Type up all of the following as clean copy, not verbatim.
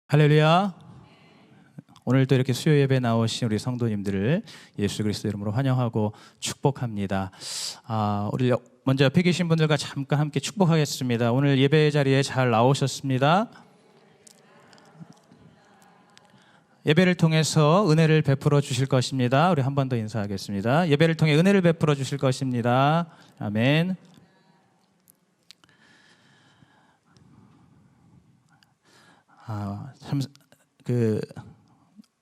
할렐루야. 오늘도 이렇게 수요 예배 나오신 우리 성도님들을 예수 그리스도 이름으로 환영하고 축복합니다. 우리 먼저 옆에 계신 분들과 잠깐 함께 축복하겠습니다. 오늘 예배 자리에 잘 나오셨습니다. 예배를 통해서 은혜를 베풀어 주실 것입니다. 우리 한 번 더 인사하겠습니다. 예배를 통해 은혜를 베풀어 주실 것입니다. 아멘. 참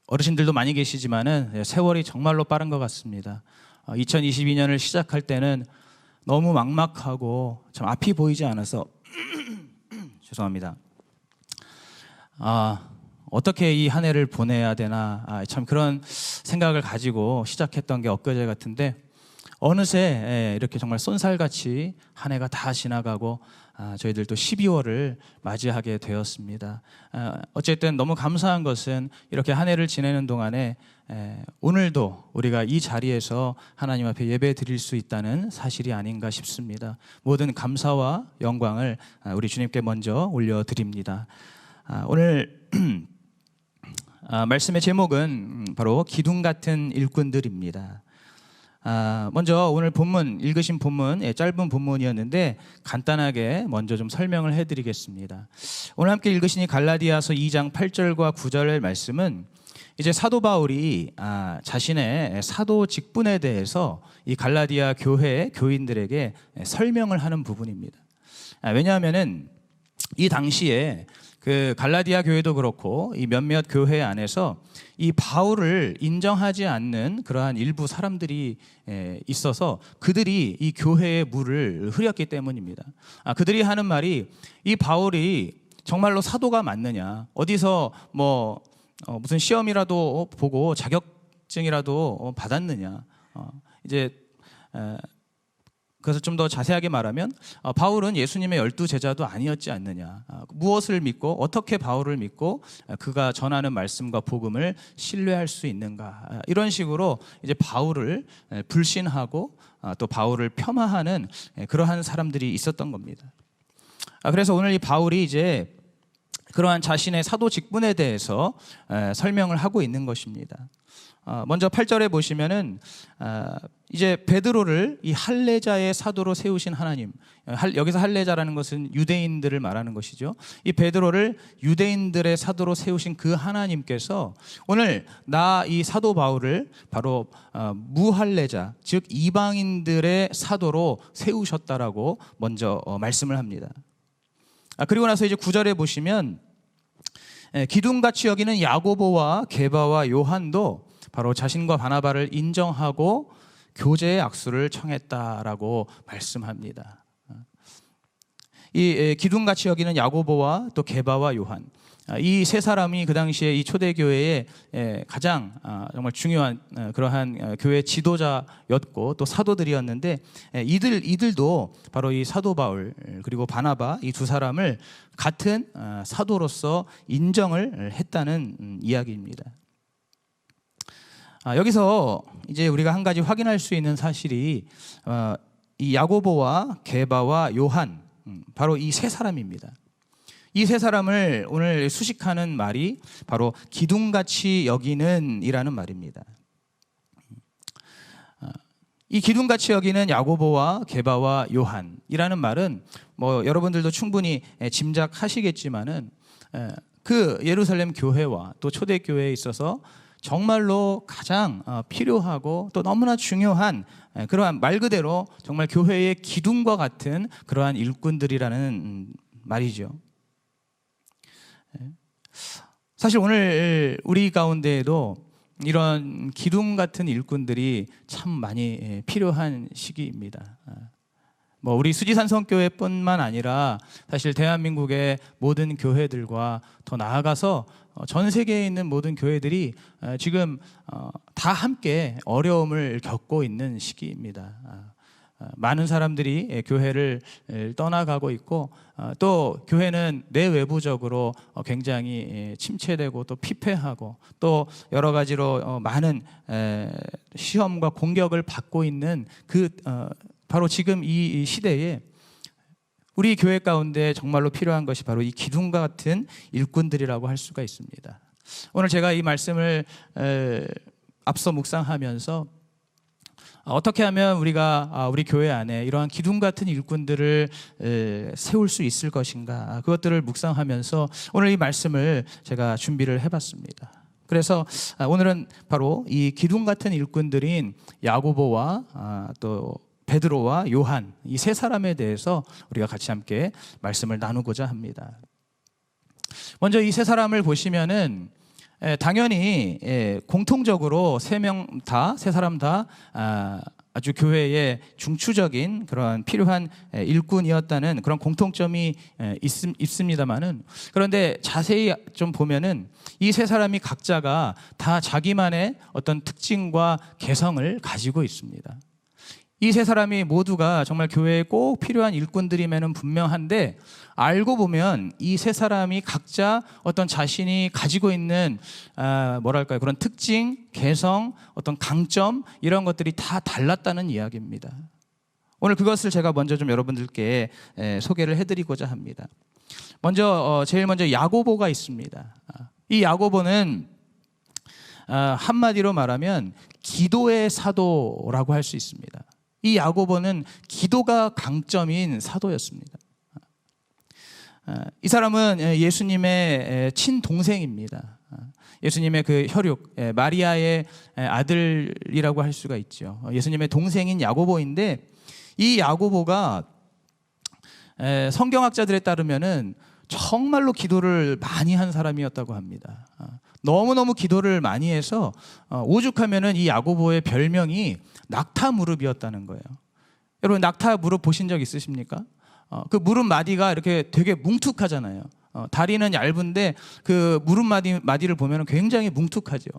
어르신들도 많이 계시지만은 세월이 정말로 빠른 것 같습니다. 2022년을 시작할 때는 너무 막막하고 참 앞이 보이지 않아서 죄송합니다. 어떻게 이 한 해를 보내야 되나 참 그런 생각을 가지고 시작했던 게 엊그제 같은데 어느새 이렇게 정말 쏜살같이 한 해가 다 지나가고 저희들도 12월을 맞이하게 되었습니다. 어쨌든 너무 감사한 것은 이렇게 한 해를 지내는 동안에 오늘도 우리가 이 자리에서 하나님 앞에 예배 드릴 수 있다는 사실이 아닌가 싶습니다. 모든 감사와 영광을 우리 주님께 먼저 올려드립니다. 오늘 말씀의 제목은 바로 기둥 같은 일꾼들입니다. 먼저 오늘 본문 읽으신 본문 짧은 본문이었는데 간단하게 먼저 좀 설명을 해드리겠습니다. 오늘 함께 읽으신 이 갈라디아서 2장 8절과 9절의 말씀은 이제 사도 바울이 자신의 사도 직분에 대해서 이 갈라디아 교회 교인들에게 설명을 하는 부분입니다. 왜냐하면은 이 당시에 그 갈라디아 교회도 그렇고 이 몇몇 교회 안에서 이 바울을 인정하지 않는 그러한 일부 사람들이 있어서 그들이 이 교회의 물을 흐렸기 때문입니다. 그들이 하는 말이 이 바울이 정말로 사도가 맞느냐, 어디서 무슨 시험이라도 보고 자격증이라도 받았느냐, 그래서 좀 더 자세하게 말하면 바울은 예수님의 12제자도 아니었지 않느냐, 무엇을 믿고 어떻게 바울을 믿고 그가 전하는 말씀과 복음을 신뢰할 수 있는가, 이런 식으로 이제 바울을 불신하고 또 바울을 폄하하는 그러한 사람들이 있었던 겁니다. 그래서 오늘 이 바울이 이제 그러한 자신의 사도 직분에 대해서 설명을 하고 있는 것입니다. 먼저 8절에 보시면은 이제 베드로를 이 할례자의 사도로 세우신 하나님, 여기서 할례자라는 것은 유대인들을 말하는 것이죠. 이 베드로를 유대인들의 사도로 세우신 그 하나님께서 오늘 나 이 사도 바울을 바로 무할례자, 즉 이방인들의 사도로 세우셨다라고 먼저 말씀을 합니다. 그리고 나서 이제 9절에 보시면 기둥같이 여기는 야고보와 게바와 요한도 바로 자신과 바나바를 인정하고 교제의 악수를 청했다라고 말씀합니다. 이 기둥같이 여기는 야고보와 또 게바와 요한, 이 세 사람이 그 당시에 이 초대교회의 가장 정말 중요한 그러한 교회 지도자였고 또 사도들이었는데 이들도 바로 이 사도 바울 그리고 바나바, 이 두 사람을 같은 사도로서 인정을 했다는 이야기입니다. 여기서 이제 우리가 한 가지 확인할 수 있는 사실이 이 야고보와 게바와 요한, 바로 이 세 사람입니다. 이 세 사람을 오늘 수식하는 말이 바로 기둥같이 여기는 이라는 말입니다. 이 기둥같이 여기는 야고보와 게바와 요한이라는 말은 여러분들도 충분히 짐작하시겠지만은 그 예루살렘 교회와 또 초대교회에 있어서 정말로 가장 필요하고 또 너무나 중요한 그러한 말 그대로 정말 교회의 기둥과 같은 그러한 일꾼들이라는 말이죠. 사실 오늘 우리 가운데에도 이런 기둥 같은 일꾼들이 참 많이 필요한 시기입니다. 우리 수지산성교회뿐만 아니라 사실 대한민국의 모든 교회들과 더 나아가서 전 세계에 있는 모든 교회들이 지금 다 함께 어려움을 겪고 있는 시기입니다. 많은 사람들이 교회를 떠나가고 있고 또 교회는 내외부적으로 굉장히 침체되고 또 피폐하고 또 여러 가지로 많은 시험과 공격을 받고 있는 바로 지금 이 시대에 우리 교회 가운데 정말로 필요한 것이 바로 이 기둥과 같은 일꾼들이라고 할 수가 있습니다. 오늘 제가 이 말씀을 앞서 묵상하면서 어떻게 하면 우리가 우리 교회 안에 이러한 기둥 같은 일꾼들을 세울 수 있을 것인가, 그것들을 묵상하면서 오늘 이 말씀을 제가 준비를 해봤습니다. 그래서 오늘은 바로 이 기둥 같은 일꾼들인 야고보와 또 베드로와 요한, 이 세 사람에 대해서 우리가 같이 함께 말씀을 나누고자 합니다. 먼저 이 세 사람을 보시면은 당연히 공통적으로 세 사람 다 아주 교회의 중추적인 그런 필요한 일꾼이었다는 그런 공통점이 있습니다만은, 그런데 자세히 좀 보면은 이 세 사람이 각자가 다 자기만의 어떤 특징과 개성을 가지고 있습니다. 이 세 사람이 모두가 정말 교회에 꼭 필요한 일꾼들임에는 분명한데, 알고 보면 이 세 사람이 각자 어떤 자신이 가지고 있는 뭐랄까요, 그런 특징, 개성, 어떤 강점, 이런 것들이 다 달랐다는 이야기입니다. 오늘 그것을 제가 먼저 좀 여러분들께 소개를 해드리고자 합니다. 제일 먼저 야고보가 있습니다. 이 야고보는 한마디로 말하면 기도의 사도라고 할 수 있습니다. 이 야고보는 기도가 강점인 사도였습니다. 이 사람은 예수님의 친동생입니다. 예수님의 그 혈육, 마리아의 아들이라고 할 수가 있죠. 예수님의 동생인 야고보인데, 이 야고보가 성경학자들에 따르면은 정말로 기도를 많이 한 사람이었다고 합니다. 너무너무 기도를 많이 해서 오죽하면은 이 야고보의 별명이 낙타 무릎이었다는 거예요. 여러분, 낙타 무릎 보신 적 있으십니까? 그 무릎 마디가 이렇게 되게 뭉툭하잖아요. 다리는 얇은데 그 무릎 마디를 보면 굉장히 뭉툭하죠.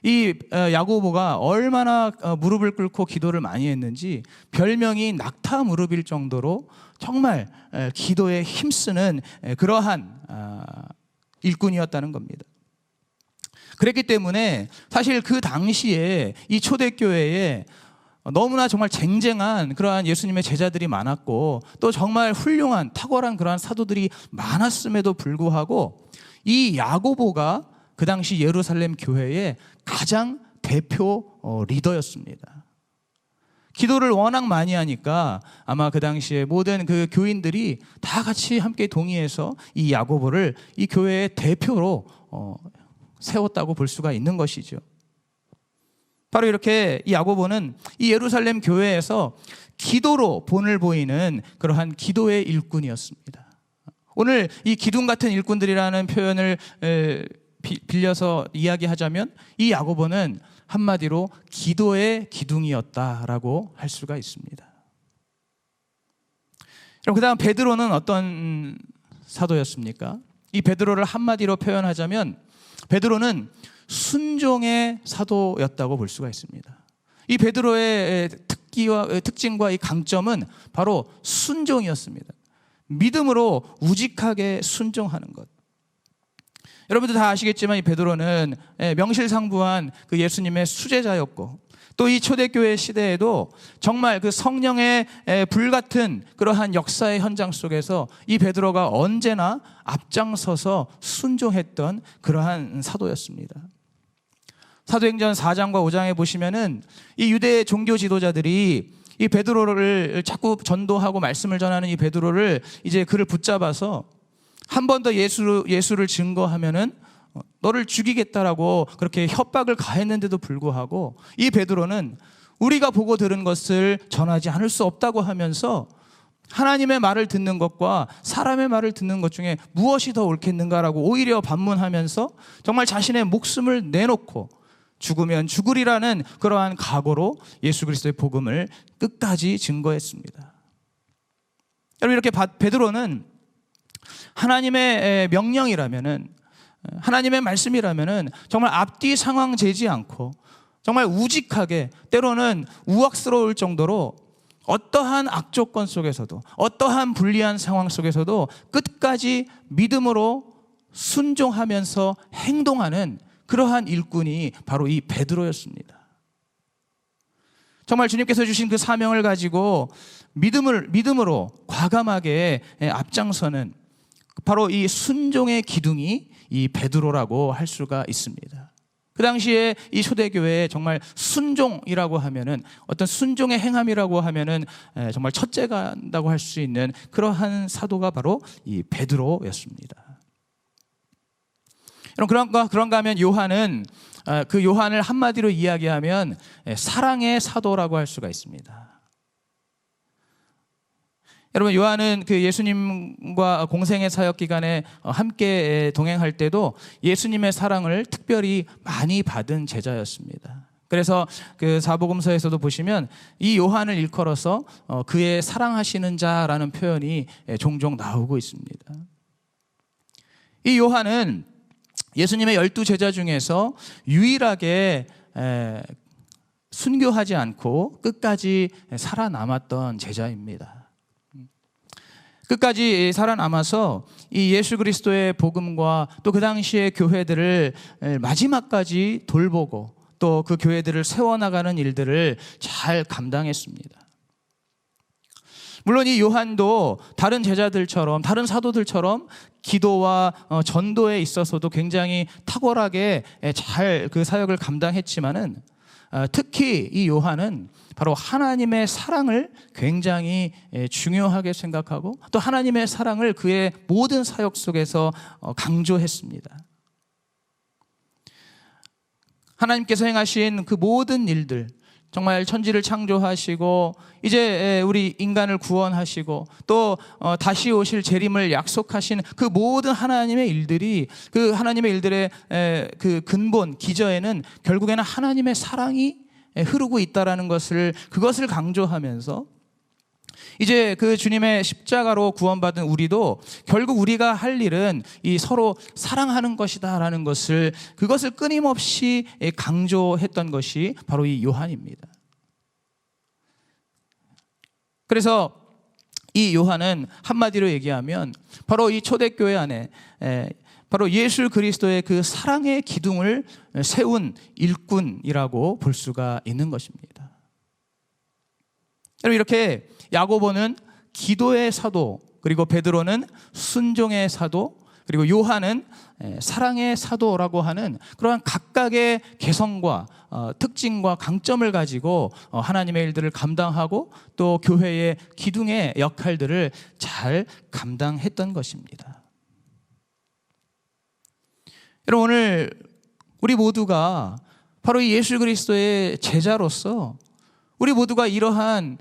이 야고보가 얼마나 무릎을 꿇고 기도를 많이 했는지 별명이 낙타 무릎일 정도로 정말 기도에 힘쓰는 그러한 일꾼이었다는 겁니다. 그랬기 때문에 사실 그 당시에 이 초대교회에 너무나 정말 쟁쟁한 그러한 예수님의 제자들이 많았고, 또 정말 훌륭한 탁월한 그러한 사도들이 많았음에도 불구하고 이 야고보가 그 당시 예루살렘 교회의 가장 대표 리더였습니다. 기도를 워낙 많이 하니까 아마 그 당시에 모든 그 교인들이 다 같이 함께 동의해서 이 야고보를 이 교회의 대표로 세웠다고 볼 수가 있는 것이죠. 바로 이렇게 이 야고보는 이 예루살렘 교회에서 기도로 본을 보이는 그러한 기도의 일꾼이었습니다. 오늘 이 기둥 같은 일꾼들이라는 표현을 빌려서 이야기하자면 이 야고보는 한마디로 기도의 기둥이었다라고 할 수가 있습니다. 그럼 그 다음 베드로는 어떤 사도였습니까? 이 베드로를 한마디로 표현하자면 베드로는 순종의 사도였다고 볼 수가 있습니다. 이 베드로의 특징과 이 강점은 바로 순종이었습니다. 믿음으로 우직하게 순종하는 것. 여러분들 다 아시겠지만 이 베드로는 명실상부한 그 예수님의 수제자였고, 또 이 초대교회 시대에도 정말 그 성령의 불같은 그러한 역사의 현장 속에서 이 베드로가 언제나 앞장서서 순종했던 그러한 사도였습니다. 사도행전 4장과 5장에 보시면은 이 유대 종교 지도자들이 이 베드로를 자꾸 전도하고 말씀을 전하는 이 베드로를 이제 그를 붙잡아서 한 번 더 예수를 증거하면은 너를 죽이겠다라고 그렇게 협박을 가했는데도 불구하고 이 베드로는 우리가 보고 들은 것을 전하지 않을 수 없다고 하면서 하나님의 말을 듣는 것과 사람의 말을 듣는 것 중에 무엇이 더 옳겠는가라고 오히려 반문하면서 정말 자신의 목숨을 내놓고 죽으면 죽으리라는 그러한 각오로 예수 그리스도의 복음을 끝까지 증거했습니다. 여러분, 이렇게 베드로는 하나님의 명령이라면은, 하나님의 말씀이라면은 정말 앞뒤 상황 재지 않고 정말 우직하게, 때로는 우악스러울 정도로 어떠한 악조건 속에서도, 어떠한 불리한 상황 속에서도 끝까지 믿음으로 순종하면서 행동하는 그러한 일꾼이 바로 이 베드로였습니다. 정말 주님께서 주신 그 사명을 가지고 믿음으로 과감하게 앞장서는 바로 이 순종의 기둥이 이 베드로라고 할 수가 있습니다. 그 당시에 이 초대교회에 정말 순종이라고 하면은, 어떤 순종의 행함이라고 하면은 정말 첫째가 한다고 할 수 있는 그러한 사도가 바로 이 베드로였습니다. 그런가 하면 요한은, 그 요한을 한마디로 이야기하면 사랑의 사도라고 할 수가 있습니다. 여러분, 요한은 그 예수님과 공생의 사역 기간에 함께 동행할 때도 예수님의 사랑을 특별히 많이 받은 제자였습니다. 그래서 그 사복음서에서도 보시면 이 요한을 일컬어서 그의 사랑하시는 자라는 표현이 종종 나오고 있습니다. 이 요한은 예수님의 12제자 중에서 유일하게 순교하지 않고 끝까지 살아남았던 제자입니다. 끝까지 살아남아서 이 예수 그리스도의 복음과 또 그 당시의 교회들을 마지막까지 돌보고 또 그 교회들을 세워나가는 일들을 잘 감당했습니다. 물론 이 요한도 다른 제자들처럼, 다른 사도들처럼 기도와 전도에 있어서도 굉장히 탁월하게 잘 그 사역을 감당했지만은, 특히 이 요한은 바로 하나님의 사랑을 굉장히 중요하게 생각하고 또 하나님의 사랑을 그의 모든 사역 속에서 강조했습니다. 하나님께서 행하신 그 모든 일들, 정말 천지를 창조하시고 이제 우리 인간을 구원하시고 또 다시 오실 재림을 약속하신 그 모든 하나님의 일들이, 그 하나님의 일들의 그 근본 기저에는 결국에는 하나님의 사랑이 흐르고 있다라는 그것을 강조하면서, 이제 그 주님의 십자가로 구원받은 우리도 결국 우리가 할 일은 이 서로 사랑하는 것이다라는 그것을 끊임없이 강조했던 것이 바로 이 요한입니다. 그래서 이 요한은 한마디로 얘기하면 바로 이 초대교회 안에 바로 예수 그리스도의 그 사랑의 기둥을 세운 일꾼이라고 볼 수가 있는 것입니다. 여러분, 이렇게 야고보는 기도의 사도, 그리고 베드로는 순종의 사도, 그리고 요한은 사랑의 사도라고 하는 그러한 각각의 개성과 특징과 강점을 가지고 하나님의 일들을 감당하고 또 교회의 기둥의 역할들을 잘 감당했던 것입니다. 여러분, 오늘 우리 모두가 바로 이 예수 그리스도의 제자로서 우리 모두가 이러한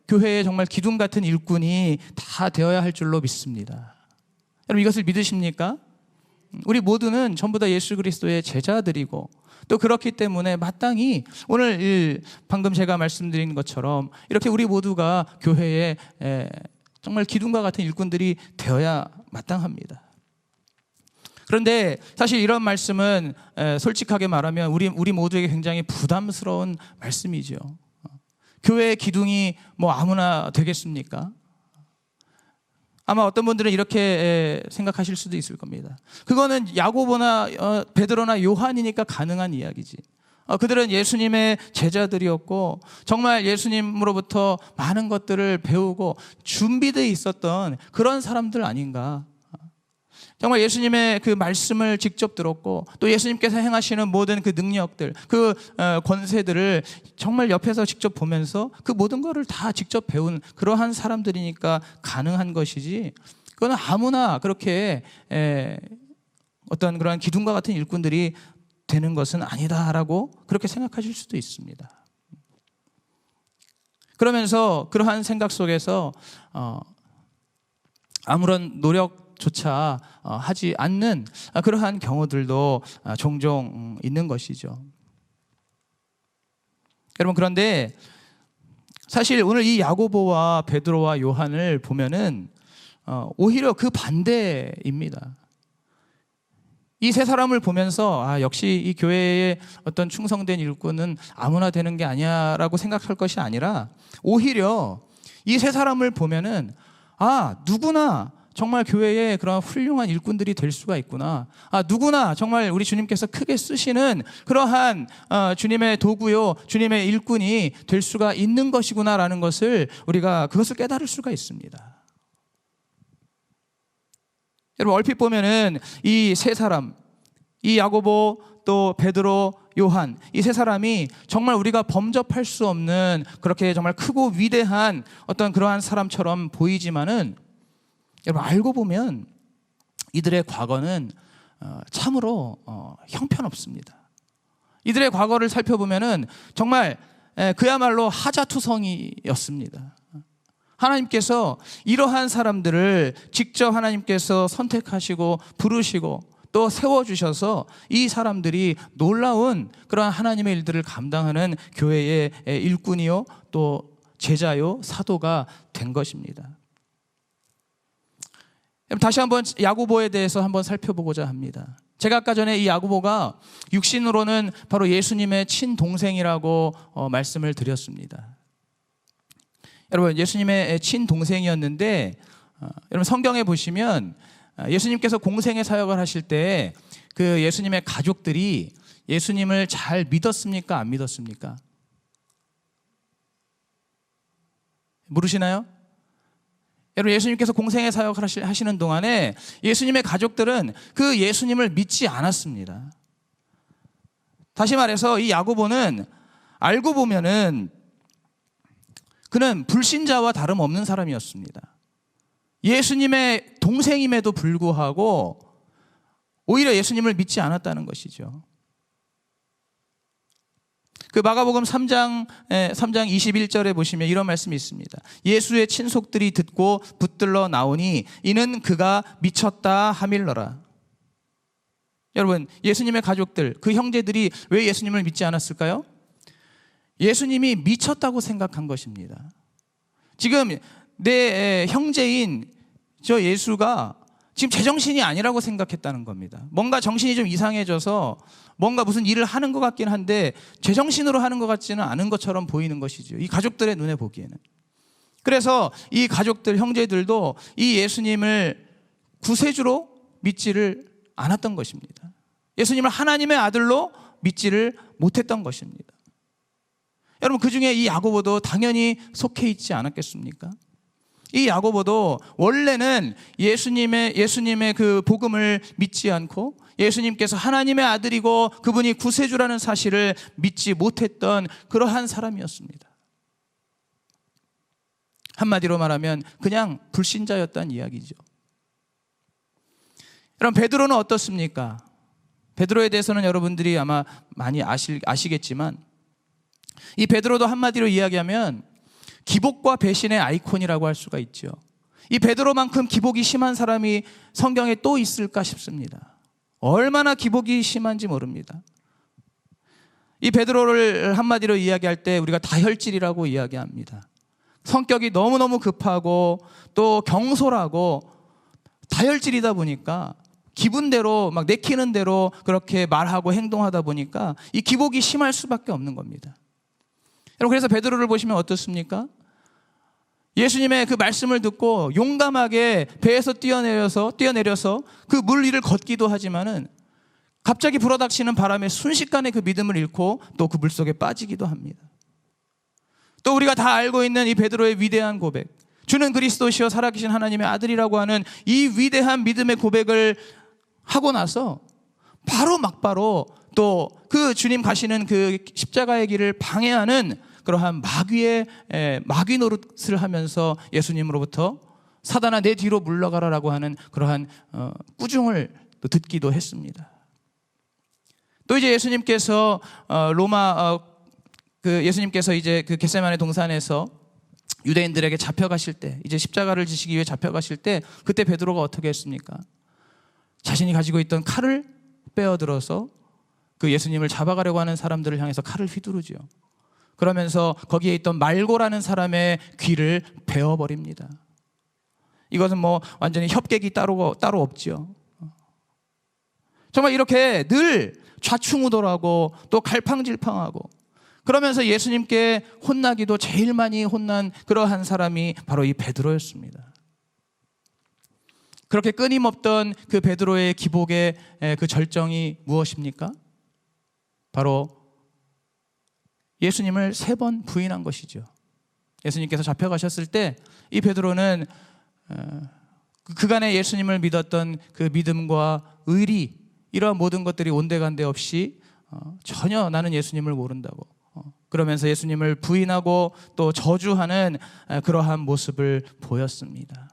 교회의 정말 기둥 같은 일꾼이 다 되어야 할 줄로 믿습니다. 여러분, 이것을 믿으십니까? 우리 모두는 전부 다 예수 그리스도의 제자들이고 또 그렇기 때문에 마땅히 오늘 방금 제가 말씀드린 것처럼 이렇게 우리 모두가 교회의 정말 기둥과 같은 일꾼들이 되어야 마땅합니다. 그런데 사실 이런 말씀은 솔직하게 말하면 우리 모두에게 굉장히 부담스러운 말씀이죠. 교회의 기둥이 뭐 아무나 되겠습니까? 아마 어떤 분들은 이렇게 생각하실 수도 있을 겁니다. 그거는 야고보나 베드로나 요한이니까 가능한 이야기지. 그들은 예수님의 제자들이었고 정말 예수님으로부터 많은 것들을 배우고 준비되어 있었던 그런 사람들 아닌가. 정말 예수님의 그 말씀을 직접 들었고 또 예수님께서 행하시는 모든 그 능력들, 그 권세들을 정말 옆에서 직접 보면서 그 모든 것을 다 직접 배운 그러한 사람들이니까 가능한 것이지, 그건 아무나 그렇게 어떤 그러한 기둥과 같은 일꾼들이 되는 것은 아니다라고 그렇게 생각하실 수도 있습니다. 그러면서 그러한 생각 속에서 아무런 노력조차 하지 않는 그러한 경우들도 종종 있는 것이죠. 여러분, 그런데 사실 오늘 이 야고보와 베드로와 요한을 보면은 오히려 그 반대입니다. 이 세 사람을 보면서 역시 이 교회의 어떤 충성된 일꾼은 아무나 되는 게 아니야라고 생각할 것이 아니라 오히려 이 세 사람을 보면은 누구나 정말 교회에 그런 훌륭한 일꾼들이 될 수가 있구나. 누구나 정말 우리 주님께서 크게 쓰시는 그러한 주님의 도구요, 주님의 일꾼이 될 수가 있는 것이구나라는 것을 우리가 그것을 깨달을 수가 있습니다. 여러분, 얼핏 보면은 이 세 사람, 이 야고보, 또 베드로, 요한, 이 세 사람이 정말 우리가 범접할 수 없는 그렇게 정말 크고 위대한 어떤 그러한 사람처럼 보이지만은, 여러분 알고 보면 이들의 과거는 참으로 형편없습니다. 이들의 과거를 살펴보면은 정말 그야말로 하자투성이였습니다. 하나님께서 이러한 사람들을 직접 하나님께서 선택하시고 부르시고 또 세워주셔서 이 사람들이 놀라운 그러한 하나님의 일들을 감당하는 교회의 일꾼이요, 또 제자요, 사도가 된 것입니다. 다시 한번 야고보에 대해서 한번 살펴보고자 합니다. 제가 아까 전에 이 야고보가 육신으로는 바로 예수님의 친동생이라고 말씀을 드렸습니다. 여러분, 예수님의 친동생이었는데, 여러분 성경에 보시면 예수님께서 공생의 사역을 하실 때 그 예수님의 가족들이 예수님을 잘 믿었습니까? 안 믿었습니까? 모르시나요? 여러분, 예수님께서 공생의 사역을 하시는 동안에 예수님의 가족들은 그 예수님을 믿지 않았습니다. 다시 말해서 이 야고보는 알고 보면은 그는 불신자와 다름없는 사람이었습니다. 예수님의 동생임에도 불구하고 오히려 예수님을 믿지 않았다는 것이죠. 그 마가복음 3장 21절에 보시면 이런 말씀이 있습니다. 예수의 친속들이 듣고 붙들러 나오니 이는 그가 미쳤다 하밀러라. 여러분, 예수님의 가족들, 그 형제들이 왜 예수님을 믿지 않았을까요? 예수님이 미쳤다고 생각한 것입니다. 지금 내 형제인 저 예수가 지금 제정신이 아니라고 생각했다는 겁니다. 뭔가 정신이 좀 이상해져서 뭔가 무슨 일을 하는 것 같긴 한데 제정신으로 하는 것 같지는 않은 것처럼 보이는 것이죠. 이 가족들의 눈에 보기에는. 그래서 이 가족들, 형제들도 이 예수님을 구세주로 믿지를 않았던 것입니다. 예수님을 하나님의 아들로 믿지를 못했던 것입니다. 여러분, 그 중에 이 야고보도 당연히 속해 있지 않았겠습니까? 이 야고보도 원래는 예수님의 그 복음을 믿지 않고 예수님께서 하나님의 아들이고 그분이 구세주라는 사실을 믿지 못했던 그러한 사람이었습니다. 한마디로 말하면 그냥 불신자였다는 이야기죠. 여러분, 베드로는 어떻습니까? 베드로에 대해서는 여러분들이 아마 많이 아시겠지만 이 베드로도 한마디로 이야기하면 기복과 배신의 아이콘이라고 할 수가 있죠. 이 베드로만큼 기복이 심한 사람이 성경에 또 있을까 싶습니다. 얼마나 기복이 심한지 모릅니다. 이 베드로를 한마디로 이야기할 때 우리가 다혈질이라고 이야기합니다. 성격이 너무너무 급하고 또 경솔하고 다혈질이다 보니까 기분대로 막 내키는 대로 그렇게 말하고 행동하다 보니까 이 기복이 심할 수밖에 없는 겁니다. 여러분, 그래서 베드로를 보시면 어떻습니까? 예수님의 그 말씀을 듣고 용감하게 배에서 뛰어내려서 그 물 위를 걷기도 하지만은 갑자기 불어닥치는 바람에 순식간에 그 믿음을 잃고 또 그 물속에 빠지기도 합니다. 또 우리가 다 알고 있는 이 베드로의 위대한 고백, 주는 그리스도시요 살아계신 하나님의 아들이라고 하는 이 위대한 믿음의 고백을 하고 나서 바로 막바로 또 그 주님 가시는 그 십자가의 길을 방해하는 그러한 마귀 노릇을 하면서 예수님으로부터 사단아 내 뒤로 물러가라라고 하는 그러한 꾸중을 또 듣기도 했습니다. 또 이제 예수님께서 예수님께서 이제 그 겟세마네 동산에서 유대인들에게 잡혀가실 때, 이제 십자가를 지시기 위해 잡혀가실 때 그때 베드로가 어떻게 했습니까? 자신이 가지고 있던 칼을 빼어들어서 그 예수님을 잡아가려고 하는 사람들을 향해서 칼을 휘두르죠. 그러면서 거기에 있던 말고라는 사람의 귀를 베어버립니다. 이것은 뭐 완전히 협객이 따로 없죠. 정말 이렇게 늘 좌충우돌하고 또 갈팡질팡하고 그러면서 예수님께 혼나기도 제일 많이 혼난 그러한 사람이 바로 이 베드로였습니다. 그렇게 끊임없던 그 베드로의 기복의 그 절정이 무엇입니까? 바로 예수님을 3번 부인한 것이죠. 예수님께서 잡혀가셨을 때 이 베드로는 그간에 예수님을 믿었던 그 믿음과 의리, 이러한 모든 것들이 온데간데 없이 전혀 나는 예수님을 모른다고 그러면서 예수님을 부인하고 또 저주하는 그러한 모습을 보였습니다.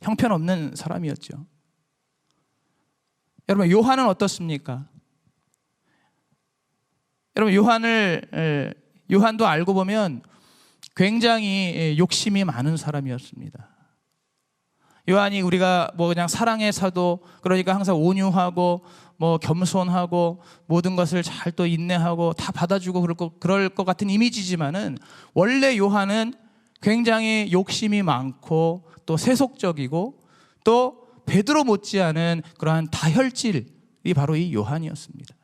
형편없는 사람이었죠. 여러분, 요한은 어떻습니까? 여러분, 요한도 알고 보면 굉장히 욕심이 많은 사람이었습니다. 요한이 우리가 뭐 그냥 사랑의 사도, 그러니까 항상 온유하고 뭐 겸손하고 모든 것을 잘 또 인내하고 다 받아주고 그럴 것 같은 이미지지만은, 원래 요한은 굉장히 욕심이 많고 또 세속적이고 또 베드로 못지않은 그러한 다혈질이 바로 이 요한이었습니다.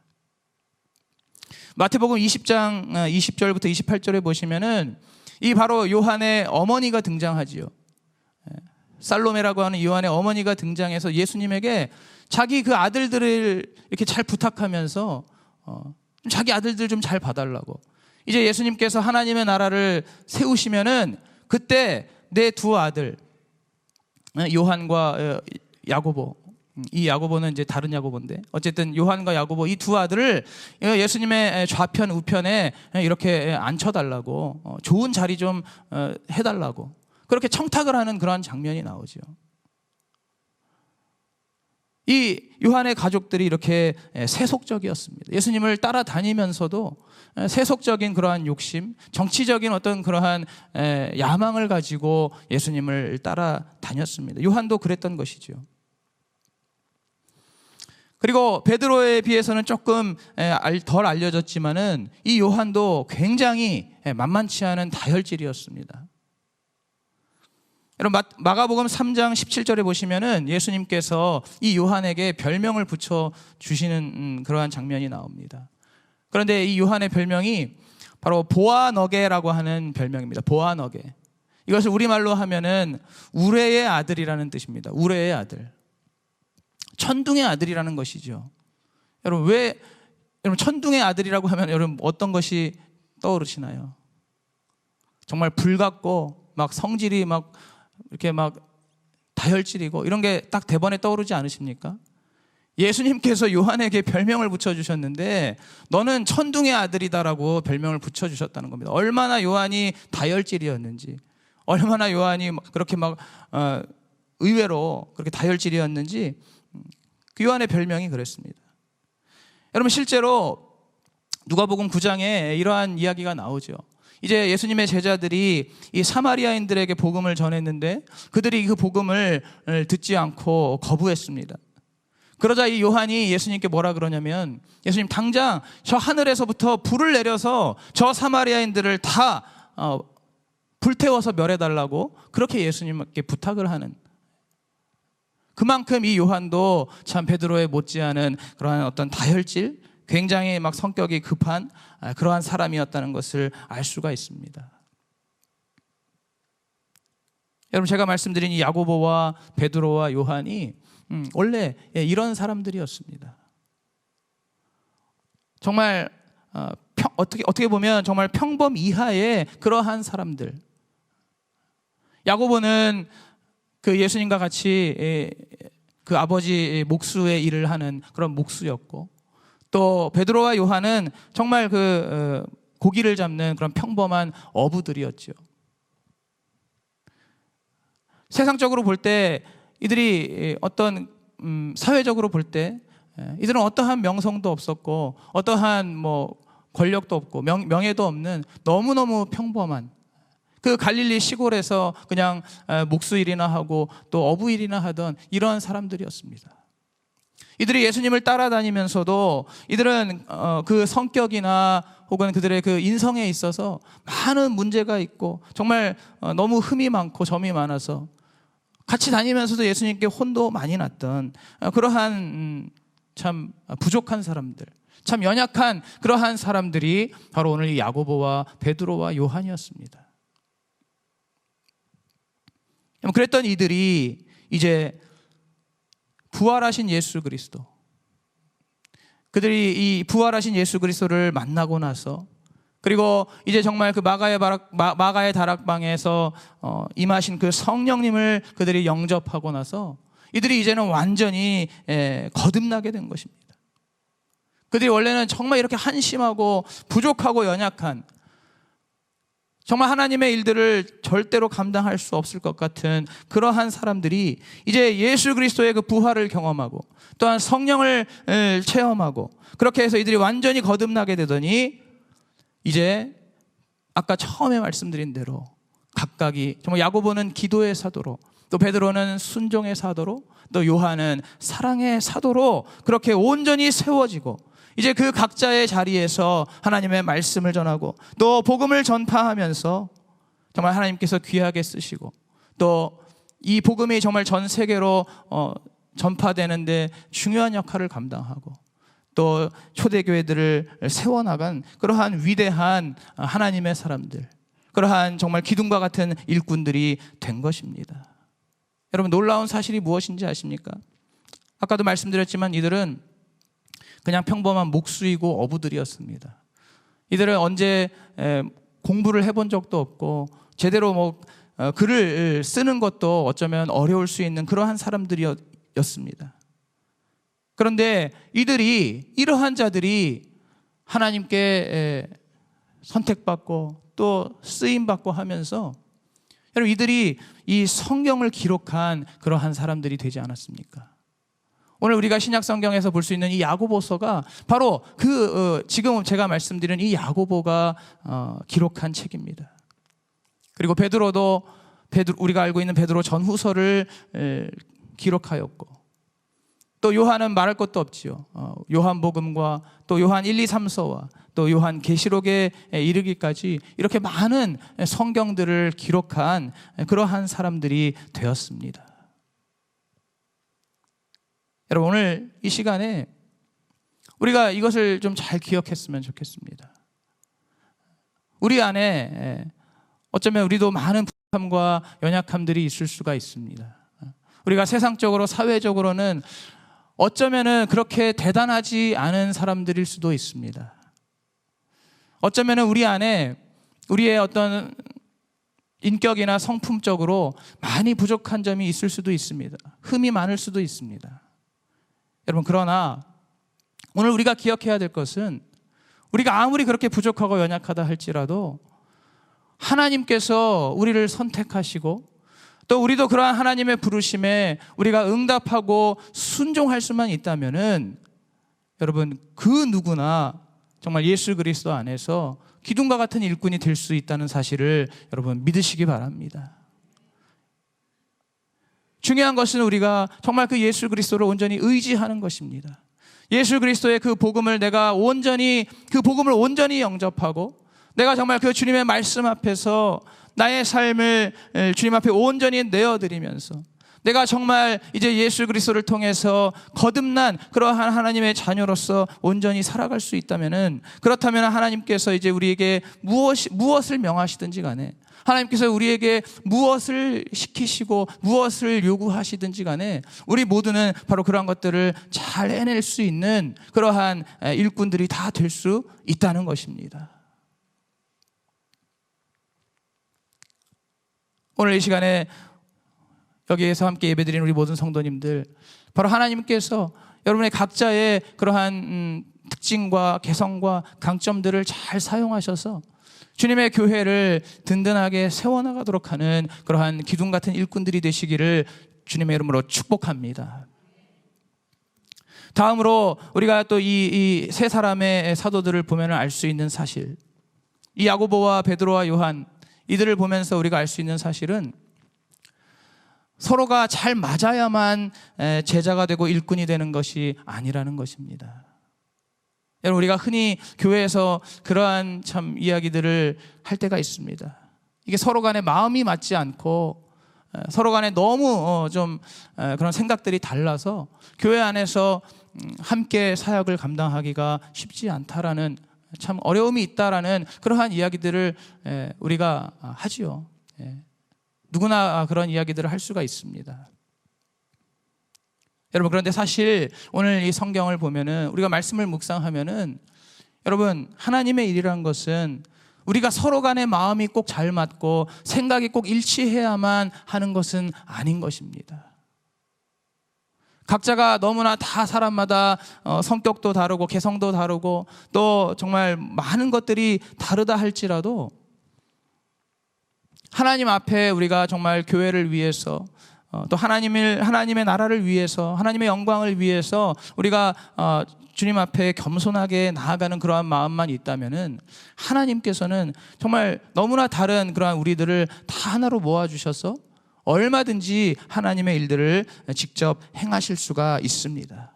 마태복음 20장 20절부터 28절에 보시면은 이 바로 요한의 어머니가 등장하지요. 살로메라고 하는 요한의 어머니가 등장해서 예수님에게 자기 그 아들들을 이렇게 잘 부탁하면서 자기 아들들 좀 잘 봐달라고. 이제 예수님께서 하나님의 나라를 세우시면은 그때 내 2 아들 요한과 야고보, 이 야고보는 이제 다른 야고보인데 어쨌든 요한과 야고보, 이 2 아들을 예수님의 좌편 우편에 이렇게 앉혀달라고, 좋은 자리 좀 해달라고 그렇게 청탁을 하는 그러한 장면이 나오죠. 이 요한의 가족들이 이렇게 세속적이었습니다. 예수님을 따라다니면서도 세속적인 그러한 욕심, 정치적인 어떤 그러한 야망을 가지고 예수님을 따라다녔습니다. 요한도 그랬던 것이죠. 그리고 베드로에 비해서는 조금 덜 알려졌지만은 이 요한도 굉장히 만만치 않은 다혈질이었습니다. 여러분, 마가복음 3장 17절에 보시면은 예수님께서 이 요한에게 별명을 붙여 주시는 그러한 장면이 나옵니다. 그런데 이 요한의 별명이 바로 보아너게라고 하는 별명입니다. 보아너게. 이것을 우리말로 하면은 우레의 아들이라는 뜻입니다. 우레의 아들. 천둥의 아들이라는 것이죠. 여러분, 여러분 천둥의 아들이라고 하면 여러분 어떤 것이 떠오르시나요? 정말 불같고 막 성질이 막 이렇게 막 다혈질이고 이런 게 딱 대번에 떠오르지 않으십니까? 예수님께서 요한에게 별명을 붙여주셨는데 너는 천둥의 아들이다라고 별명을 붙여주셨다는 겁니다. 얼마나 요한이 다혈질이었는지, 얼마나 요한이 그렇게 막 의외로 그렇게 다혈질이었는지, 그 요한의 별명이 그랬습니다. 여러분, 실제로 누가복음 9장에 이러한 이야기가 나오죠. 이제 예수님의 제자들이 이 사마리아인들에게 복음을 전했는데 그들이 그 복음을 듣지 않고 거부했습니다. 그러자 이 요한이 예수님께 뭐라 그러냐면, 예수님 당장 저 하늘에서부터 불을 내려서 저 사마리아인들을 다 불태워서 멸해달라고 그렇게 예수님께 부탁을 하는, 그만큼 이 요한도 참 베드로에 못지않은 그러한 어떤 다혈질, 굉장히 막 성격이 급한 그러한 사람이었다는 것을 알 수가 있습니다. 여러분, 제가 말씀드린 이 야고보와 베드로와 요한이 원래 이런 사람들이었습니다. 정말 어떻게 보면 정말 평범 이하의 그러한 사람들. 야고보는 그 예수님과 같이 그 아버지 목수의 일을 하는 그런 목수였고, 또 베드로와 요한은 정말 그 고기를 잡는 그런 평범한 어부들이었죠. 세상적으로 볼 때 이들이 어떤 사회적으로 볼 때 이들은 어떠한 명성도 없었고 어떠한 뭐 권력도 없고 명예도 없는 너무너무 평범한 그 갈릴리 시골에서 그냥 목수일이나 하고 또 어부일이나 하던 이런 사람들이었습니다. 이들이 예수님을 따라다니면서도 이들은 그 성격이나 혹은 그들의 그 인성에 있어서 많은 문제가 있고 정말 너무 흠이 많고 점이 많아서 같이 다니면서도 예수님께 혼도 많이 났던 그러한 참 부족한 사람들, 참 연약한 그러한 사람들이 바로 오늘 이 야고보와 베드로와 요한이었습니다. 그랬던 이들이 이제 부활하신 예수 그리스도, 그들이 이 부활하신 예수 그리스도를 만나고 나서, 그리고 이제 정말 그 마가의 다락방에서 임하신 그 성령님을 그들이 영접하고 나서 이들이 이제는 완전히 거듭나게 된 것입니다. 그들이 원래는 정말 이렇게 한심하고 부족하고 연약한, 정말 하나님의 일들을 절대로 감당할 수 없을 것 같은 그러한 사람들이 이제 예수 그리스도의 그 부활을 경험하고 또한 성령을 체험하고, 그렇게 해서 이들이 완전히 거듭나게 되더니 이제 아까 처음에 말씀드린 대로 각각이, 정말 야고보는 기도의 사도로, 또 베드로는 순종의 사도로, 또 요한은 사랑의 사도로 그렇게 온전히 세워지고, 이제 그 각자의 자리에서 하나님의 말씀을 전하고 또 복음을 전파하면서 정말 하나님께서 귀하게 쓰시고, 또 이 복음이 정말 전 세계로 전파되는데 중요한 역할을 감당하고, 또 초대교회들을 세워나간 그러한 위대한 하나님의 사람들, 그러한 정말 기둥과 같은 일꾼들이 된 것입니다. 여러분, 놀라운 사실이 무엇인지 아십니까? 아까도 말씀드렸지만 이들은 그냥 평범한 목수이고 어부들이었습니다. 이들은 언제 공부를 해본 적도 없고 제대로 글을 쓰는 것도 어쩌면 어려울 수 있는 그러한 사람들이었습니다. 그런데 이러한 자들이 하나님께 선택받고 또 쓰임받고 하면서, 여러분, 이들이 이 성경을 기록한 그러한 사람들이 되지 않았습니까? 오늘 우리가 신약 성경에서 볼 수 있는 이 야고보서가 바로 지금 제가 말씀드린 이 야고보가 기록한 책입니다. 그리고 베드로도 우리가 알고 있는 베드로 전후서를 기록하였고, 또 요한은 말할 것도 없지요. 요한복음과 또 요한 1, 2, 3서와 또 요한 계시록에 이르기까지 이렇게 많은 성경들을 기록한 그러한 사람들이 되었습니다. 여러분, 오늘 이 시간에 우리가 이것을 좀 잘 기억했으면 좋겠습니다. 우리 안에 어쩌면 우리도 많은 부족함과 연약함들이 있을 수가 있습니다. 우리가 세상적으로, 사회적으로는 어쩌면은 그렇게 대단하지 않은 사람들일 수도 있습니다. 어쩌면은 우리 안에 우리의 어떤 인격이나 성품적으로 많이 부족한 점이 있을 수도 있습니다. 흠이 많을 수도 있습니다. 여러분, 그러나 오늘 우리가 기억해야 될 것은, 우리가 아무리 그렇게 부족하고 연약하다 할지라도 하나님께서 우리를 선택하시고, 또 우리도 그러한 하나님의 부르심에 우리가 응답하고 순종할 수만 있다면은, 여러분, 그 누구나 정말 예수 그리스도 안에서 기둥과 같은 일꾼이 될 수 있다는 사실을 여러분 믿으시기 바랍니다. 중요한 것은 우리가 정말 그 예수 그리스도를 온전히 의지하는 것입니다. 예수 그리스도의 그 복음을 그 복음을 온전히 영접하고, 내가 정말 그 주님의 말씀 앞에서 나의 삶을 주님 앞에 온전히 내어드리면서, 내가 정말 이제 예수 그리스도를 통해서 거듭난 그러한 하나님의 자녀로서 온전히 살아갈 수 있다면은, 그렇다면 하나님께서 이제 우리에게 무엇을 명하시든지 간에, 하나님께서 우리에게 무엇을 시키시고 무엇을 요구하시든지 간에 우리 모두는 바로 그러한 것들을 잘 해낼 수 있는 그러한 일꾼들이 다 될 수 있다는 것입니다. 오늘 이 시간에 여기에서 함께 예배드리는 우리 모든 성도님들, 바로 하나님께서 여러분의 각자의 그러한 특징과 개성과 강점들을 잘 사용하셔서 주님의 교회를 든든하게 세워나가도록 하는 그러한 기둥 같은 일꾼들이 되시기를 주님의 이름으로 축복합니다. 다음으로 우리가 또 이 세 사람의 사도들을 보면 알 수 있는 사실, 이 야고보와 베드로와 요한, 이들을 보면서 우리가 알 수 있는 사실은, 서로가 잘 맞아야만 제자가 되고 일꾼이 되는 것이 아니라는 것입니다. 여러분, 우리가 흔히 교회에서 그러한 참 이야기들을 할 때가 있습니다. 이게 서로 간에 마음이 맞지 않고 서로 간에 너무 좀 그런 생각들이 달라서 교회 안에서 함께 사역을 감당하기가 쉽지 않다라는, 참 어려움이 있다라는 그러한 이야기들을 우리가 하지요. 누구나 그런 이야기들을 할 수가 있습니다. 여러분, 그런데 사실 오늘 이 성경을 보면은, 우리가 말씀을 묵상하면은, 여러분, 하나님의 일이란 것은 우리가 서로 간의 마음이 꼭 잘 맞고 생각이 꼭 일치해야만 하는 것은 아닌 것입니다. 각자가 너무나 다 사람마다 성격도 다르고 개성도 다르고 또 정말 많은 것들이 다르다 할지라도, 하나님 앞에 우리가 정말 교회를 위해서 또 하나님의 나라를 위해서, 하나님의 영광을 위해서 우리가 주님 앞에 겸손하게 나아가는 그러한 마음만 있다면은, 하나님께서는 정말 너무나 다른 그러한 우리들을 다 하나로 모아주셔서 얼마든지 하나님의 일들을 직접 행하실 수가 있습니다.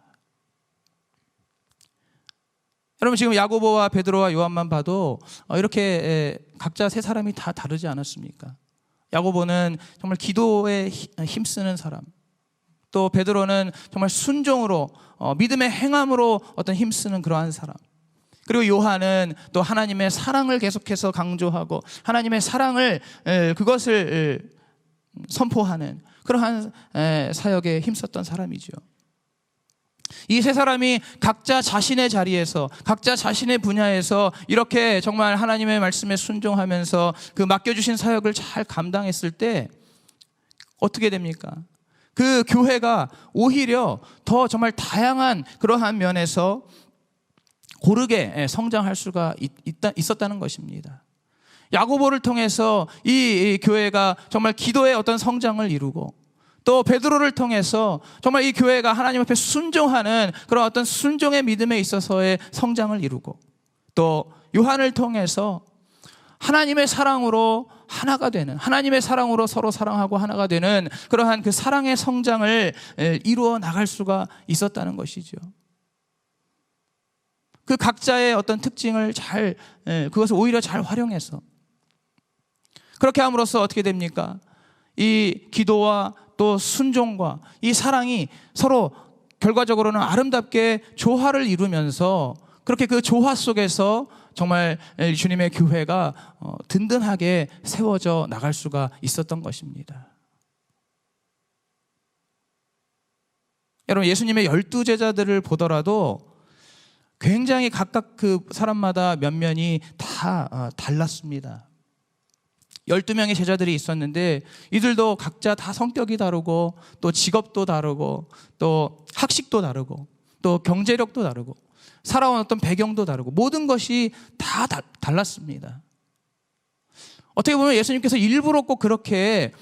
여러분, 지금 야고보와 베드로와 요한만 봐도 이렇게 각자 세 사람이 다 다르지 않았습니까? 야고보는 정말 기도에 힘쓰는 사람, 또 베드로는 정말 순종으로 믿음의 행함으로 어떤 힘쓰는 그러한 사람, 그리고 요한은 또 하나님의 사랑을 계속해서 강조하고 하나님의 사랑을 그것을 선포하는 그러한 사역에 힘썼던 사람이죠. 이 세 사람이 각자 자신의 자리에서, 각자 자신의 분야에서 이렇게 정말 하나님의 말씀에 순종하면서 그 맡겨주신 사역을 잘 감당했을 때 어떻게 됩니까? 그 교회가 오히려 더 정말 다양한 그러한 면에서 고르게 성장할 수가 있었다는 것입니다. 야고보를 통해서 이 교회가 정말 기도의 어떤 성장을 이루고, 또 베드로를 통해서 정말 이 교회가 하나님 앞에 순종하는 그런 어떤 순종의 믿음에 있어서의 성장을 이루고, 또 요한을 통해서 하나님의 사랑으로 하나가 되는, 하나님의 사랑으로 서로 사랑하고 하나가 되는 그러한 그 사랑의 성장을 이루어 나갈 수가 있었다는 것이죠. 그 각자의 어떤 특징을 그것을 오히려 잘 활용해서 그렇게 함으로써 어떻게 됩니까? 이 기도와 또 순종과 이 사랑이 서로 결과적으로는 아름답게 조화를 이루면서, 그렇게 그 조화 속에서 정말 주님의 교회가 든든하게 세워져 나갈 수가 있었던 것입니다. 여러분, 예수님의 12제자들을 보더라도 굉장히 각각 그 사람마다 면면이 다 달랐습니다. 12명의 제자들이 있었는데 이들도 각자 다 성격이 다르고, 또 직업도 다르고, 또 학식도 다르고, 또 경제력도 다르고, 살아온 어떤 배경도 다르고, 모든 것이 다 달랐습니다. 어떻게 보면 예수님께서 일부러 꼭 그렇게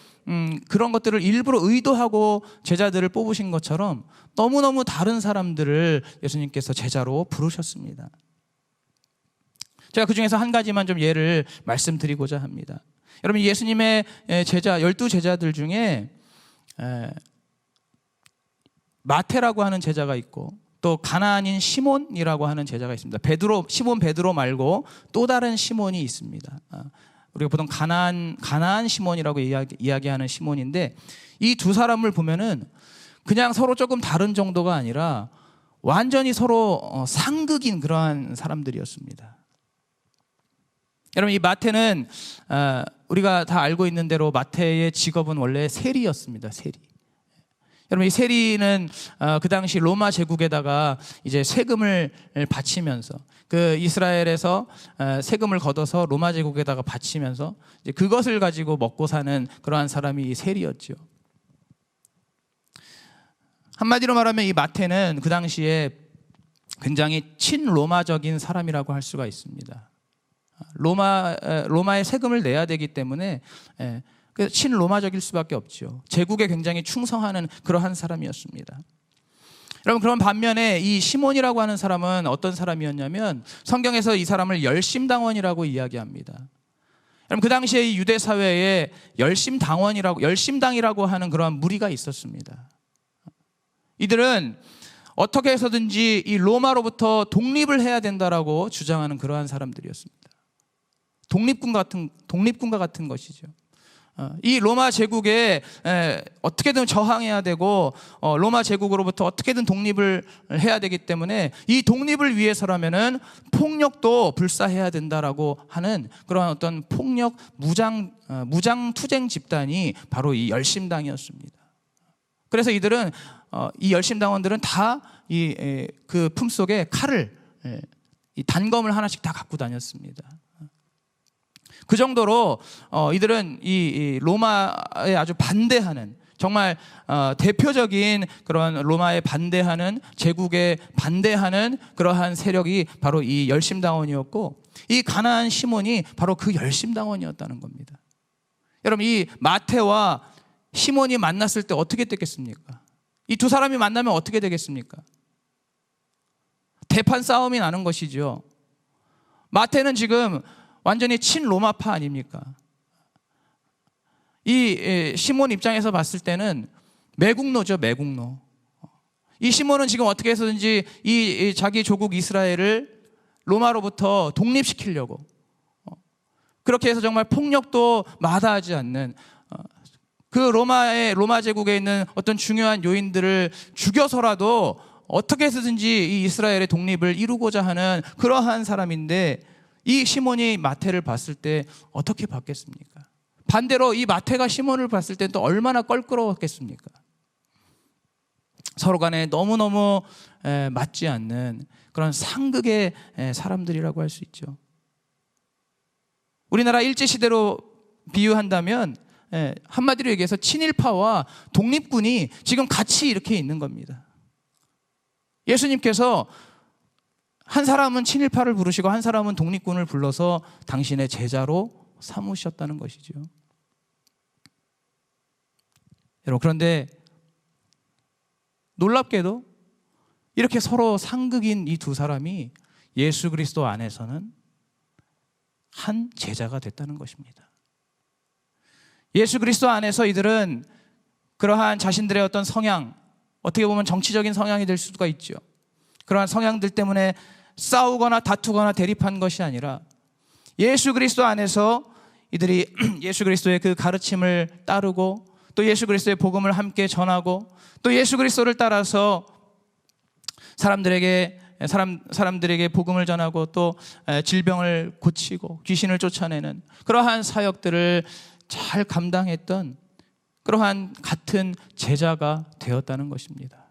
그런 것들을 일부러 의도하고 제자들을 뽑으신 것처럼 너무너무 다른 사람들을 예수님께서 제자로 부르셨습니다. 제가 그 중에서 한 가지만 좀 예를 말씀드리고자 합니다. 여러분, 예수님의 제자 12제자들 중에 마태라고 하는 제자가 있고, 또 가나안인 시몬이라고 하는 제자가 있습니다. 시몬 베드로 말고 또 다른 시몬이 있습니다. 우리가 보통 가나안 시몬이라고 이야기하는 시몬인데, 이 두 사람을 보면은 그냥 서로 조금 다른 정도가 아니라 완전히 서로 상극인 그러한 사람들이었습니다. 여러분, 이 마태는 우리가 다 알고 있는 대로 마태의 직업은 원래 세리였습니다. 세리. 여러분, 이 세리는 그 당시 로마 제국에다가 이제 세금을 바치면서, 그 이스라엘에서 세금을 걷어서 로마 제국에다가 바치면서 이제 그것을 가지고 먹고 사는 그러한 사람이 이 세리였죠. 한마디로 말하면 이 마태는 그 당시에 굉장히 친로마적인 사람이라고 할 수가 있습니다. 로마의 세금을 내야 되기 때문에 친로마적일 수밖에 없죠. 제국에 굉장히 충성하는 그러한 사람이었습니다. 여러분, 그런 반면에 이 시몬이라고 하는 사람은 어떤 사람이었냐면, 성경에서 이 사람을 열심당원이라고 이야기합니다. 여러분, 그 당시에 이 유대 사회에 열심당이라고 하는 그러한 무리가 있었습니다. 이들은 어떻게 해서든지 이 로마로부터 독립을 해야 된다라고 주장하는 그러한 사람들이었습니다. 독립군과 같은 것이죠. 이 로마 제국에 어떻게든 저항해야 되고 로마 제국으로부터 어떻게든 독립을 해야 되기 때문에 이 독립을 위해서라면은 폭력도 불사해야 된다라고 하는 그러한 어떤 폭력 무장 투쟁 집단이 바로 이 열심당이었습니다. 그래서 이들은 이 열심당원들은 다 그 품속에 칼을 이 단검을 하나씩 다 갖고 다녔습니다. 그 정도로 이들은 이 로마에 아주 반대하는 정말 대표적인 그런 로마에 반대하는 제국에 반대하는 그러한 세력이 바로 이 열심당원이었고 이 가나안 시몬이 바로 그 열심당원이었다는 겁니다. 여러분 이 마태와 시몬이 만났을 때 어떻게 됐겠습니까? 이 두 사람이 만나면 어떻게 되겠습니까? 대판 싸움이 나는 것이죠. 마태는 지금 완전히 친로마파 아닙니까? 이 시몬 입장에서 봤을 때는 매국노죠, 매국노. 이 시몬은 지금 어떻게 해서든지 이 자기 조국 이스라엘을 로마로부터 독립시키려고 그렇게 해서 정말 폭력도 마다하지 않는 그 로마 제국에 있는 어떤 중요한 요인들을 죽여서라도 어떻게 해서든지 이 이스라엘의 독립을 이루고자 하는 그러한 사람인데 이 시몬이 마태를 봤을 때 어떻게 봤겠습니까? 반대로 이 마태가 시몬을 봤을 때 또 얼마나 껄끄러웠겠습니까? 서로 간에 너무너무 맞지 않는 그런 상극의 사람들이라고 할 수 있죠. 우리나라 일제시대로 비유한다면 한마디로 얘기해서 친일파와 독립군이 지금 같이 이렇게 있는 겁니다. 예수님께서 한 사람은 친일파를 부르시고 한 사람은 독립군을 불러서 당신의 제자로 삼으셨다는 것이죠. 여러분 그런데 놀랍게도 이렇게 서로 상극인 이 두 사람이 예수 그리스도 안에서는 한 제자가 됐다는 것입니다. 예수 그리스도 안에서 이들은 그러한 자신들의 어떤 성향, 어떻게 보면 정치적인 성향이 될 수가 있죠. 그러한 성향들 때문에 싸우거나 다투거나 대립한 것이 아니라 예수 그리스도 안에서 이들이 예수 그리스도의 그 가르침을 따르고 또 예수 그리스도의 복음을 함께 전하고 또 예수 그리스도를 따라서 사람들에게 복음을 전하고 또 질병을 고치고 귀신을 쫓아내는 그러한 사역들을 잘 감당했던 그러한 같은 제자가 되었다는 것입니다.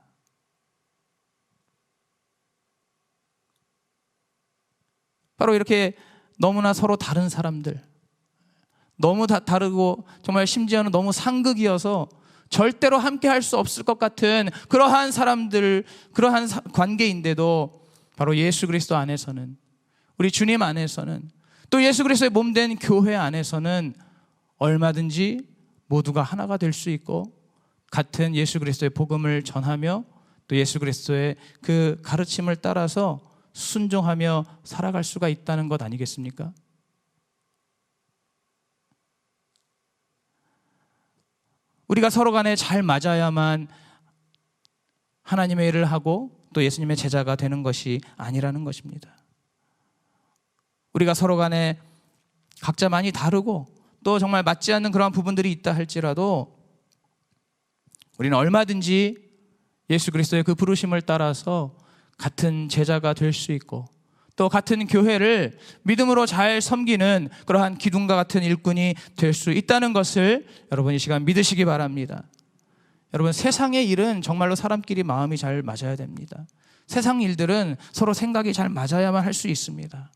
바로 이렇게 너무나 서로 다른 사람들, 너무 다르고 정말 심지어는 너무 상극이어서 절대로 함께 할 수 없을 것 같은 그러한 사람들, 그러한 관계인데도 바로 예수 그리스도 안에서는, 우리 주님 안에서는, 또 예수 그리스도의 몸된 교회 안에서는 얼마든지 모두가 하나가 될 수 있고 같은 예수 그리스도의 복음을 전하며 또 예수 그리스도의 그 가르침을 따라서 순종하며 살아갈 수가 있다는 것 아니겠습니까? 우리가 서로 간에 잘 맞아야만 하나님의 일을 하고 또 예수님의 제자가 되는 것이 아니라는 것입니다. 우리가 서로 간에 각자 많이 다르고 또 정말 맞지 않는 그러한 부분들이 있다 할지라도 우리는 얼마든지 예수 그리스도의 그 부르심을 따라서 같은 제자가 될 수 있고 또 같은 교회를 믿음으로 잘 섬기는 그러한 기둥과 같은 일꾼이 될 수 있다는 것을 여러분 이 시간 믿으시기 바랍니다. 여러분 세상의 일은 정말로 사람끼리 마음이 잘 맞아야 됩니다. 세상 일들은 서로 생각이 잘 맞아야만 할 수 있습니다.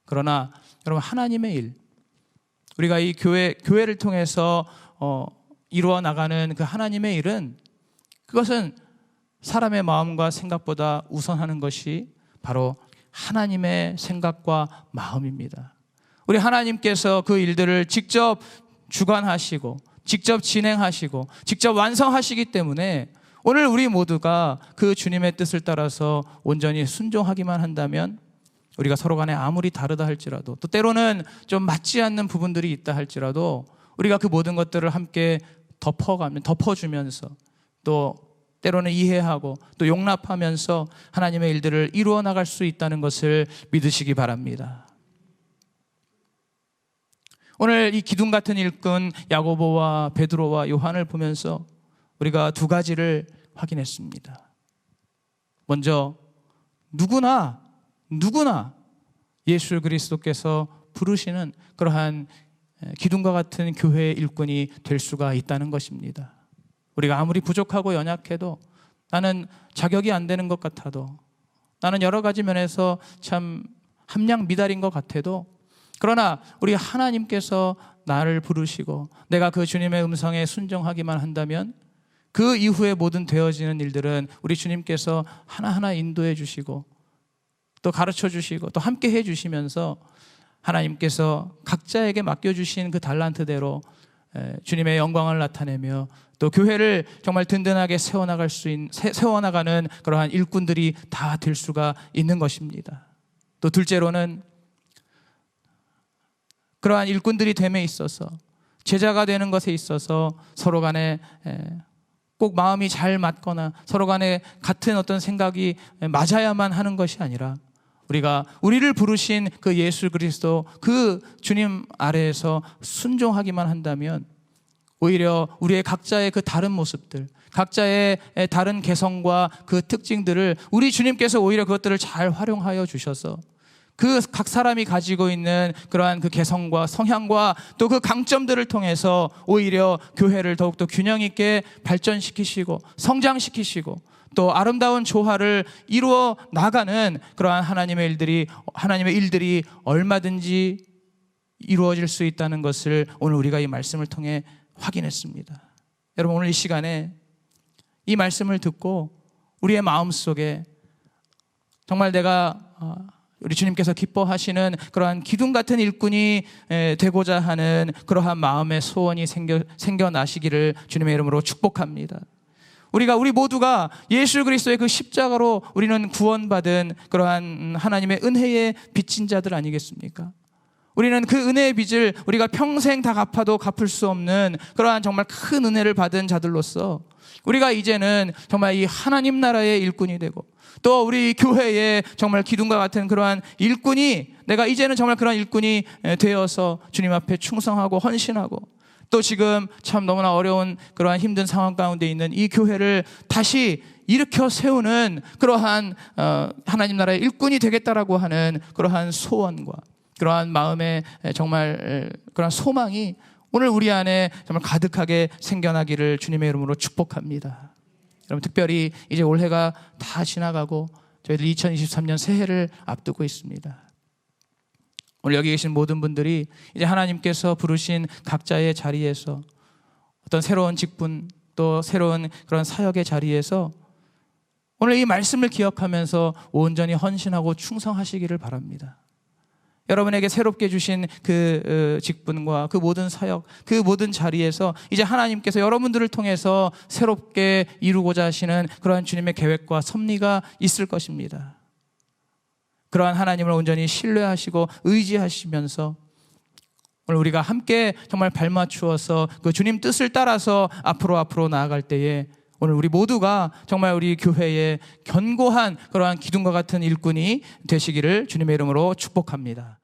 그러나 여러분 하나님의 일, 우리가 이 교회를 통해서 이루어 나가는 그 하나님의 일은 그것은 사람의 마음과 생각보다 우선하는 것이 바로 하나님의 생각과 마음입니다. 우리 하나님께서 그 일들을 직접 주관하시고 직접 진행하시고 직접 완성하시기 때문에 오늘 우리 모두가 그 주님의 뜻을 따라서 온전히 순종하기만 한다면 우리가 서로 간에 아무리 다르다 할지라도 또 때로는 좀 맞지 않는 부분들이 있다 할지라도 우리가 그 모든 것들을 함께 덮어주면서 또 때로는 이해하고 또 용납하면서 하나님의 일들을 이루어 나갈 수 있다는 것을 믿으시기 바랍니다. 오늘 이 기둥 같은 일꾼 야고보와 베드로와 요한을 보면서 우리가 두 가지를 확인했습니다. 먼저 누구나 예수 그리스도께서 부르시는 그러한 기둥과 같은 교회의 일꾼이 될 수가 있다는 것입니다. 우리가 아무리 부족하고 연약해도, 나는 자격이 안 되는 것 같아도, 나는 여러 가지 면에서 참 함량 미달인 것 같아도, 그러나 우리 하나님께서 나를 부르시고 내가 그 주님의 음성에 순종하기만 한다면 그 이후에 모든 되어지는 일들은 우리 주님께서 하나하나 인도해 주시고 또 가르쳐 주시고 또 함께 해 주시면서 하나님께서 각자에게 맡겨주신 그 달란트대로 주님의 영광을 나타내며 또 교회를 정말 든든하게 세워나가는 그러한 일꾼들이 다 될 수가 있는 것입니다. 또 둘째로는 그러한 일꾼들이 됨에 있어서, 제자가 되는 것에 있어서 서로 간에 꼭 마음이 잘 맞거나 서로 간에 같은 어떤 생각이 맞아야만 하는 것이 아니라 우리가 우리를 부르신 그 예수 그리스도 그 주님 아래에서 순종하기만 한다면 오히려 우리의 각자의 그 다른 모습들, 각자의 다른 개성과 그 특징들을 우리 주님께서 오히려 그것들을 잘 활용하여 주셔서 그 각 사람이 가지고 있는 그러한 그 개성과 성향과 또 그 강점들을 통해서 오히려 교회를 더욱더 균형 있게 발전시키시고 성장시키시고 또 아름다운 조화를 이루어 나가는 그러한 하나님의 일들이 얼마든지 이루어질 수 있다는 것을 오늘 우리가 이 말씀을 통해 확인했습니다. 여러분, 오늘 이 시간에 이 말씀을 듣고 우리의 마음속에 정말 내가 우리 주님께서 기뻐하시는 그러한 기둥 같은 일꾼이 되고자 하는 그러한 마음의 소원이 생겨나시기를 주님의 이름으로 축복합니다. 우리 모두가 예수 그리스도의 그 십자가로 우리는 구원받은 그러한 하나님의 은혜에 빚진 자들 아니겠습니까? 우리는 그 은혜의 빚을 우리가 평생 다 갚아도 갚을 수 없는 그러한 정말 큰 은혜를 받은 자들로서 우리가 이제는 정말 이 하나님 나라의 일꾼이 되고 또 우리 교회의 정말 기둥과 같은 그러한 일꾼이, 내가 이제는 정말 그런 일꾼이 되어서 주님 앞에 충성하고 헌신하고 또 지금 참 너무나 어려운 그러한 힘든 상황 가운데 있는 이 교회를 다시 일으켜 세우는 그러한 하나님 나라의 일꾼이 되겠다라고 하는 그러한 소원과 그러한 마음의 정말 그러한 소망이 오늘 우리 안에 정말 가득하게 생겨나기를 주님의 이름으로 축복합니다. 여러분, 특별히 이제 올해가 다 지나가고 저희들 2023년 새해를 앞두고 있습니다. 오늘 여기 계신 모든 분들이 이제 하나님께서 부르신 각자의 자리에서 어떤 새로운 직분 또 새로운 그런 사역의 자리에서 오늘 이 말씀을 기억하면서 온전히 헌신하고 충성하시기를 바랍니다. 여러분에게 새롭게 주신 그 직분과 그 모든 사역, 그 모든 자리에서 이제 하나님께서 여러분들을 통해서 새롭게 이루고자 하시는 그러한 주님의 계획과 섭리가 있을 것입니다. 그러한 하나님을 온전히 신뢰하시고 의지하시면서 오늘 우리가 함께 정말 발맞추어서 그 주님 뜻을 따라서 앞으로 나아갈 때에 오늘 우리 모두가 정말 우리 교회의 견고한 그러한 기둥과 같은 일꾼이 되시기를 주님의 이름으로 축복합니다.